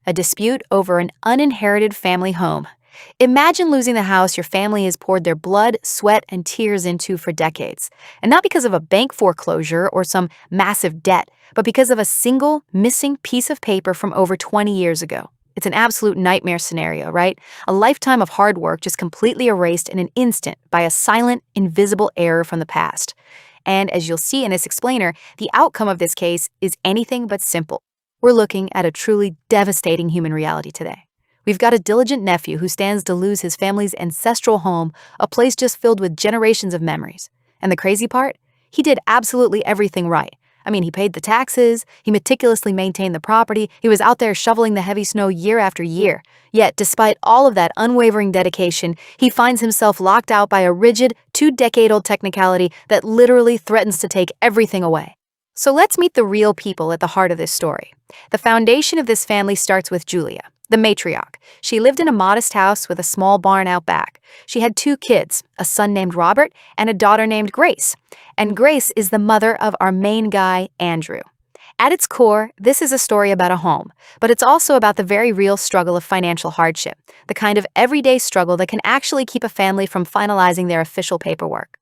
a dispute over an uninherited family home. Imagine losing the house your family has poured their blood, sweat, and tears into for decades. And not because of a bank foreclosure or some massive debt, but because of a single missing piece of paper from over 20 years ago. It's an absolute nightmare scenario, right? A lifetime of hard work just completely erased in an instant by a silent, invisible error from the past. And as you'll see in this explainer, the outcome of this case is anything but simple. We're looking at a truly devastating human reality today. We've got a diligent nephew who stands to lose his family's ancestral home, a place just filled with generations of memories. And the crazy part? He did absolutely everything right. I mean, he paid the taxes, he meticulously maintained the property, he was out there shoveling the heavy snow year after year. Yet, despite all of that unwavering dedication, he finds himself locked out by a rigid, 2-decade-old technicality that literally threatens to take everything away. So let's meet the real people at the heart of this story. The foundation of this family starts with Julia, the matriarch. She lived in a modest house with a small barn out back. She had 2 kids, a son named Robert and a daughter named Grace. And Grace is the mother of our main guy, Andrew. At its core, this is a story about a home, but it's also about the very real struggle of financial hardship, the kind of everyday struggle that can actually keep a family from finalizing their official paperwork.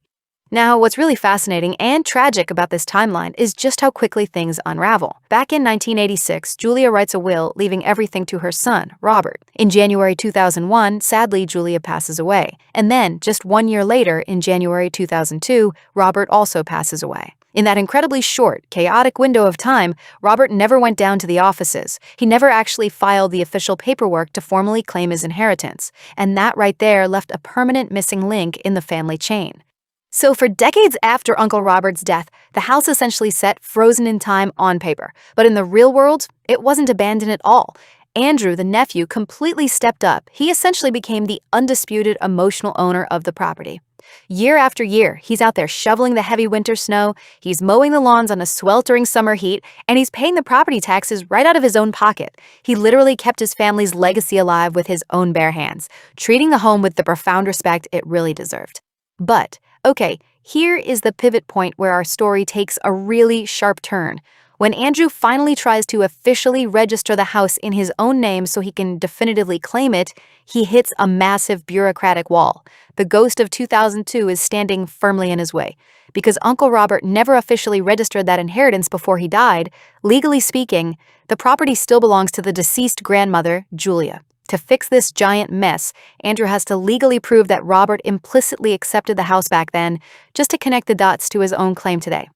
Now, what's really fascinating and tragic about this timeline is just how quickly things unravel. Back in 1986, Julia writes a will leaving everything to her son, Robert. In January 2001, sadly, Julia passes away. And then, just 1 year later, in January 2002, Robert also passes away. In that incredibly short, chaotic window of time, Robert never went down to the offices. He never actually filed the official paperwork to formally claim his inheritance. And that right there left a permanent missing link in the family chain. So for decades after Uncle Robert's death, the house essentially sat frozen in time on paper. But in the real world, it wasn't abandoned at all. Andrew, the nephew, completely stepped up. He essentially became the undisputed emotional owner of the property. Year after year, he's out there shoveling the heavy winter snow, he's mowing the lawns on a sweltering summer heat, and he's paying the property taxes right out of his own pocket. He literally kept his family's legacy alive with his own bare hands, treating the home with the profound respect it really deserved. But okay, here is the pivot point where our story takes a really sharp turn. When Andrew finally tries to officially register the house in his own name so he can definitively claim it, he hits a massive bureaucratic wall. The ghost of 2002 is standing firmly in his way. Because Uncle Robert never officially registered that inheritance before he died, legally speaking, the property still belongs to the deceased grandmother, Julia. To fix this giant mess, Andrew has to legally prove that Robert implicitly accepted the house back then, just to connect the dots to his own claim today.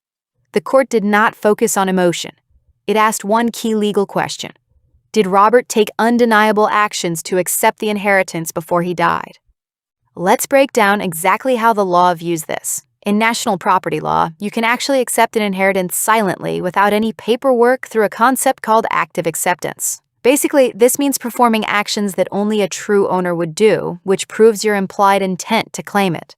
The court did not focus on emotion. It asked one key legal question. Did Robert take undeniable actions to accept the inheritance before he died? Let's break down exactly how the law views this. In national property law, you can actually accept an inheritance silently without any paperwork through a concept called active acceptance. Basically, this means performing actions that only a true owner would do, which proves your implied intent to claim it.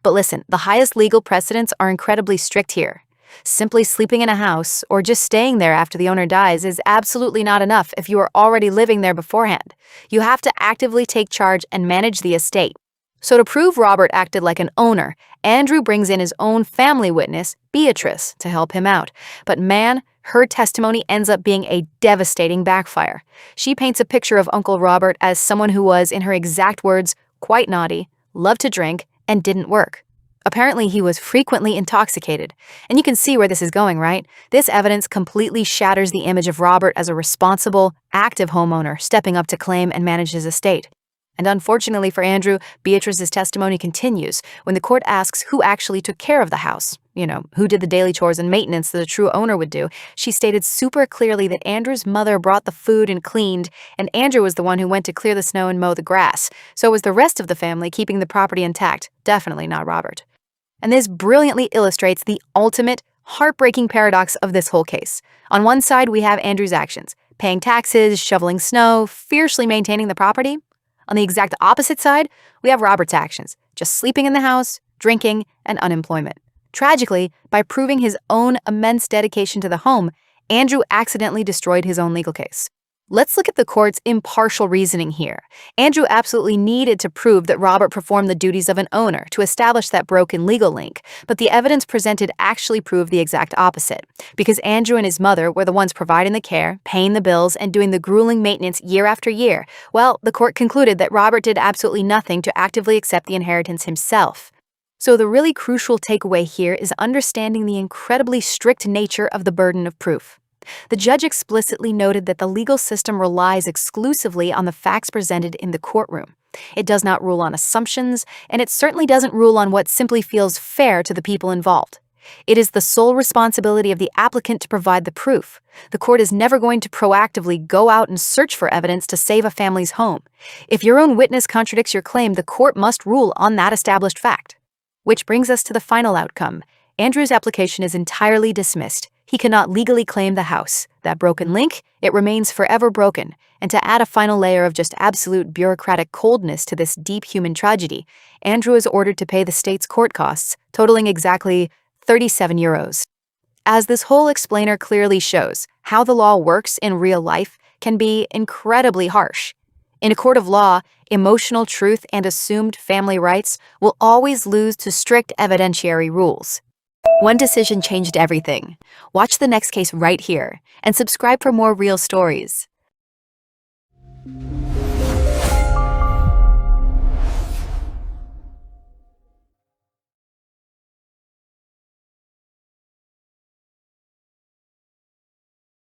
But listen, the highest legal precedents are incredibly strict here. Simply sleeping in a house or just staying there after the owner dies is absolutely not enough if you are already living there beforehand. You have to actively take charge and manage the estate. So to prove Robert acted like an owner, Andrew brings in his own family witness, Beatrice, to help him out. But man, her testimony ends up being a devastating backfire. She paints a picture of Uncle Robert as someone who was, in her exact words, quite naughty, loved to drink, and didn't work. Apparently, he was frequently intoxicated. And you can see where this is going, right? This evidence completely shatters the image of Robert as a responsible, active homeowner stepping up to claim and manage his estate. And unfortunately for Andrew, Beatrice's testimony continues when the court asks who actually took care of the house. Who did the daily chores and maintenance that a true owner would do. She stated super clearly that Andrew's mother brought the food and cleaned, and Andrew was the one who went to clear the snow and mow the grass. So was the rest of the family keeping the property intact, definitely not Robert. And this brilliantly illustrates the ultimate, heartbreaking paradox of this whole case. On one side, we have Andrew's actions, paying taxes, shoveling snow, fiercely maintaining the property. On the exact opposite side, we have Robert's actions, just sleeping in the house, drinking, and unemployment. Tragically, by proving his own immense dedication to the home, Andrew accidentally destroyed his own legal case. Let's look at the court's impartial reasoning here. Andrew absolutely needed to prove that Robert performed the duties of an owner to establish that broken legal link, but the evidence presented actually proved the exact opposite. Because Andrew and his mother were the ones providing the care, paying the bills, and doing the grueling maintenance year after year, well, the court concluded that Robert did absolutely nothing to actively accept the inheritance himself. So the really crucial takeaway here is understanding the incredibly strict nature of the burden of proof. The judge explicitly noted that the legal system relies exclusively on the facts presented in the courtroom. It does not rule on assumptions, and it certainly doesn't rule on what simply feels fair to the people involved. It is the sole responsibility of the applicant to provide the proof. The court is never going to proactively go out and search for evidence to save a family's home. If your own witness contradicts your claim, the court must rule on that established fact. Which brings us to the final outcome. Andrew's application is entirely dismissed. He cannot legally claim the house. That broken link, it remains forever broken. And to add a final layer of just absolute bureaucratic coldness to this deep human tragedy, Andrew is ordered to pay the state's court costs, totaling exactly €37. As this whole explainer clearly shows, how the law works in real life can be incredibly harsh. In a court of law, emotional truth and assumed family rights will always lose to strict evidentiary rules. One decision changed everything. Watch the next case right here and subscribe for more real stories.